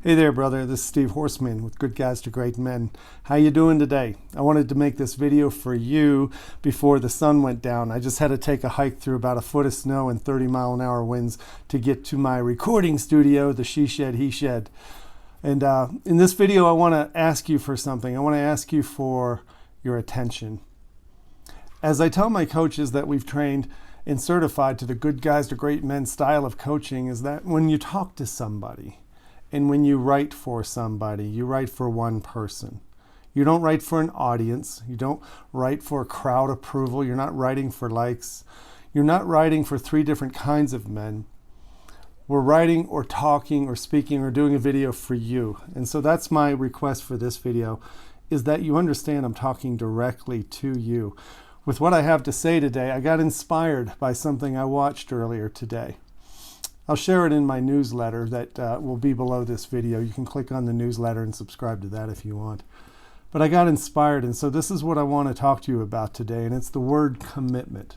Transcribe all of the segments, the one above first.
Hey there, brother. This is Steve Horseman with Good Guys to Great Men. How you doing today? I wanted to make this video for you before the sun went down. I just had to take a hike through about a foot of snow and 30-mile-an-hour winds to get to my recording studio, the She Shed, He Shed. And in this video, I want to ask you for something. I want to ask you for your attention. As I tell my coaches that we've trained and certified to the Good Guys to Great Men style of coaching, is that when you talk to somebody, and when you write for somebody, you write for one person. You don't write for an audience. You don't write for crowd approval. You're not writing for likes. You're not writing for three different kinds of men. We're writing or talking or speaking or doing a video for you. And so that's my request for this video, is that you understand I'm talking directly to you. With what I have to say today, I got inspired by something I watched earlier today. I'll share it in my newsletter that will be below this video. You can click on the newsletter and subscribe to that if you want. But I got inspired, and so this is what I want to talk to you about today, and it's the word commitment.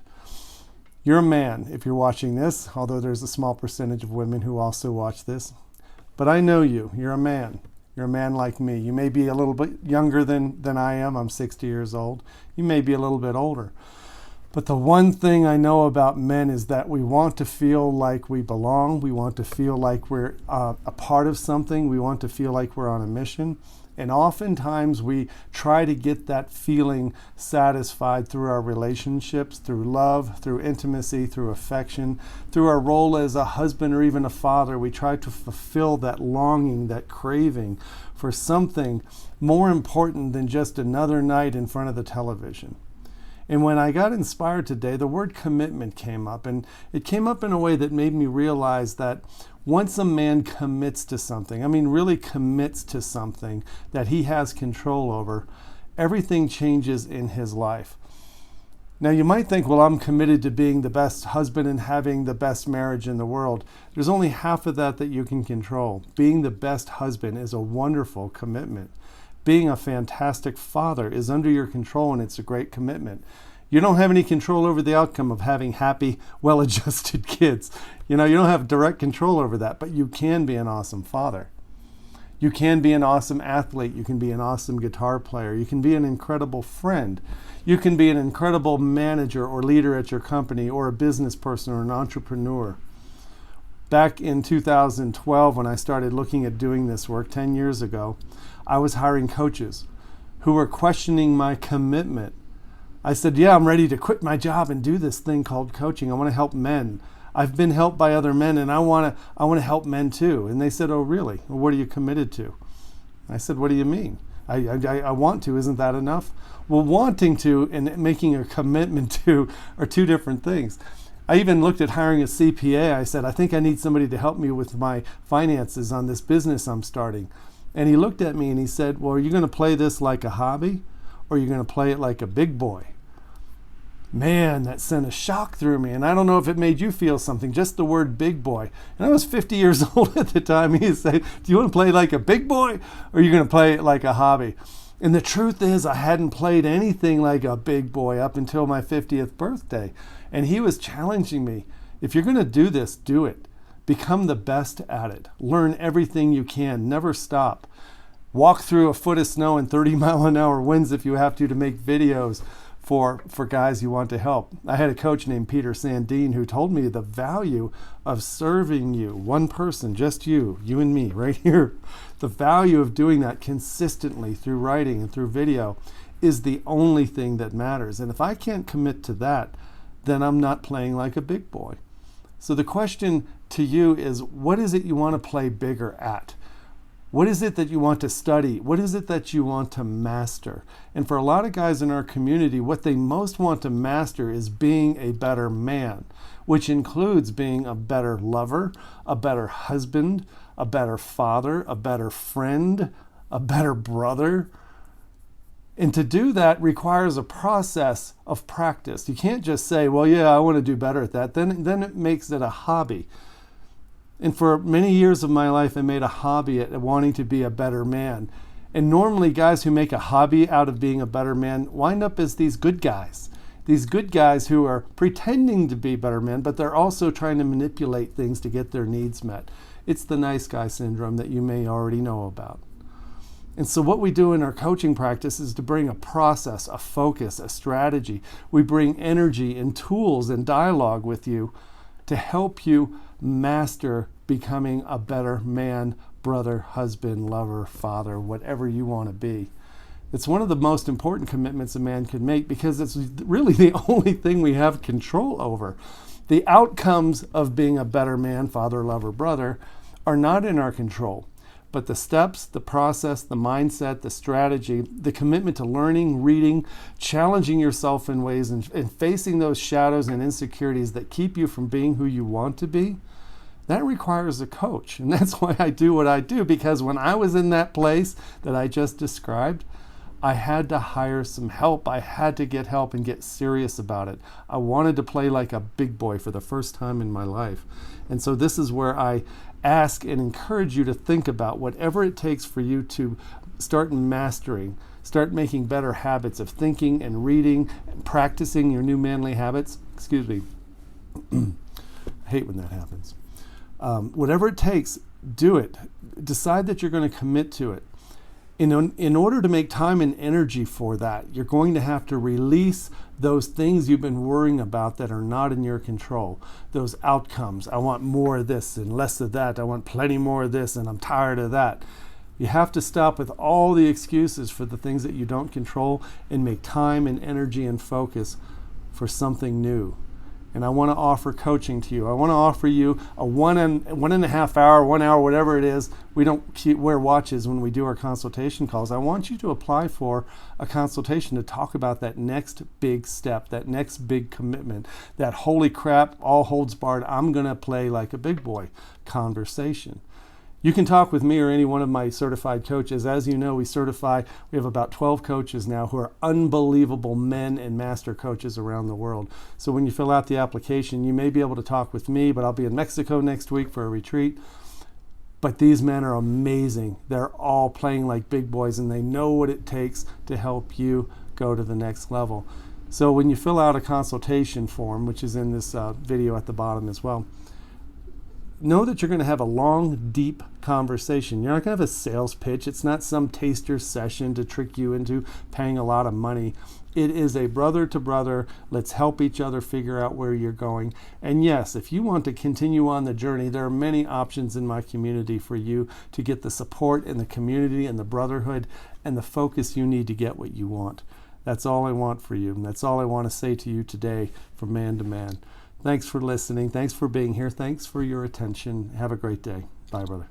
You're a man if you're watching this, although there's a small percentage of women who also watch this. But I know you. You're a man. You're a man like me. You may be a little bit younger than I am. I'm 60 years old. You may be a little bit older. But the one thing I know about men is that we want to feel like we belong. We want to feel like we're a part of something. We want to feel like we're on a mission. And oftentimes we try to get that feeling satisfied through our relationships, through love, through intimacy, through affection, through our role as a husband or even a father. We try to fulfill that longing, that craving for something more important than just another night in front of the television. And when I got inspired today, the word commitment came up, and it came up in a way that made me realize that once a man commits to something, really commits to something that he has control over, everything changes in his life. Now you might think, well, I'm committed to being the best husband and having the best marriage in the world. There's only half of that you can control. Being the best husband is a wonderful commitment. Being a fantastic father is under your control, and it's a great commitment. You don't have any control over the outcome of having happy, well-adjusted kids. You don't have direct control over that, but you can be an awesome father. You can be an awesome athlete. You can be an awesome guitar player. You can be an incredible friend. You can be an incredible manager or leader at your company, or a business person or an entrepreneur. Back in 2012, when I started looking at doing this work 10 years ago, I was hiring coaches who were questioning my commitment. I said, yeah, I'm ready to quit my job and do this thing called coaching. I want to help men. I've been helped by other men, and I want to help men too. And they said, oh, really? Well, what are you committed to? I said, what do you mean? I want to. Isn't that enough? Well, wanting to and making a commitment to are two different things. I even looked at hiring a CPA. I said, I think I need somebody to help me with my finances on this business I'm starting. And he looked at me and he said, well, are you going to play this like a hobby, or are you going to play it like a big boy? Man, that sent a shock through me. And I don't know if it made you feel something, just the word big boy. And I was 50 years old at the time. He said, do you want to play like a big boy, or are you going to play it like a hobby? And the truth is, I hadn't played anything like a big boy up until my 50th birthday. And he was challenging me. If you're going to do this, do it. Become the best at it. Learn everything you can. Never stop. Walk through a foot of snow and 30-mile-an-hour winds if you have to make videos for guys you want to help. I had a coach named Peter Sandine who told me the value of serving you, one person, just you and me right here. The value of doing that consistently through writing and through video is the only thing that matters. And if I can't commit to that, then I'm not playing like a big boy. So the question to you is, what is it you want to play bigger at? What is it that you want to study? What is it that you want to master? And for a lot of guys in our community, what they most want to master is being a better man, which includes being a better lover, a better husband, a better father, a better friend, a better brother. And to do that requires a process of practice. You can't just say, well, yeah, I want to do better at that. Then it makes it a hobby. And for many years of my life, I made a hobby at wanting to be a better man. And normally guys who make a hobby out of being a better man wind up as these good guys. These good guys who are pretending to be better men, but they're also trying to manipulate things to get their needs met. It's the nice guy syndrome that you may already know about. And so what we do in our coaching practice is to bring a process, a focus, a strategy. We bring energy and tools and dialogue with you to help you master becoming a better man, brother, husband, lover, father, whatever you want to be. It's one of the most important commitments a man can make because it's really the only thing we have control over. The outcomes of being a better man, father, lover, brother are not in our control. But the steps, the process, the mindset, the strategy, the commitment to learning, reading, challenging yourself in ways and facing those shadows and insecurities that keep you from being who you want to be, that requires a coach. And that's why I do what I do, because when I was in that place that I just described, I had to hire some help. I had to get help and get serious about it. I wanted to play like a big boy for the first time in my life. And so this is where I ask and encourage you to think about whatever it takes for you to start mastering, start making better habits of thinking and reading and practicing your new manly habits. Excuse me. I hate when that happens. Whatever it takes, do it. Decide that you're going to commit to it. In order to make time and energy for that, you're going to have to release those things you've been worrying about that are not in your control. Those outcomes. I want more of this and less of that. I want plenty more of this and I'm tired of that. You have to stop with all the excuses for the things that you don't control and make time and energy and focus for something new. And I want to offer coaching to you. I want to offer you a 1.5 hour, 1 hour, whatever it is. We don't wear watches when we do our consultation calls. I want you to apply for a consultation to talk about that next big step, that next big commitment, that holy crap, all holds barred, I'm going to play like a big boy conversation. You can talk with me or any one of my certified coaches. As you know, we have about 12 coaches now who are unbelievable men and master coaches around the world. So when you fill out the application, you may be able to talk with me, but I'll be in Mexico next week for a retreat. But these men are amazing. They're all playing like big boys and they know what it takes to help you go to the next level. So when you fill out a consultation form, which is in this video at the bottom as well, know that you're going to have a long, deep conversation. You're not going to have a sales pitch. It's not some taster session to trick you into paying a lot of money. It is a brother to brother. Let's help each other figure out where you're going. And yes, if you want to continue on the journey, there are many options in my community for you to get the support and the community and the brotherhood and the focus you need to get what you want. That's all I want for you. And that's all I want to say to you today from man to man. Thanks for listening. Thanks for being here. Thanks for your attention. Have a great day. Bye, brother.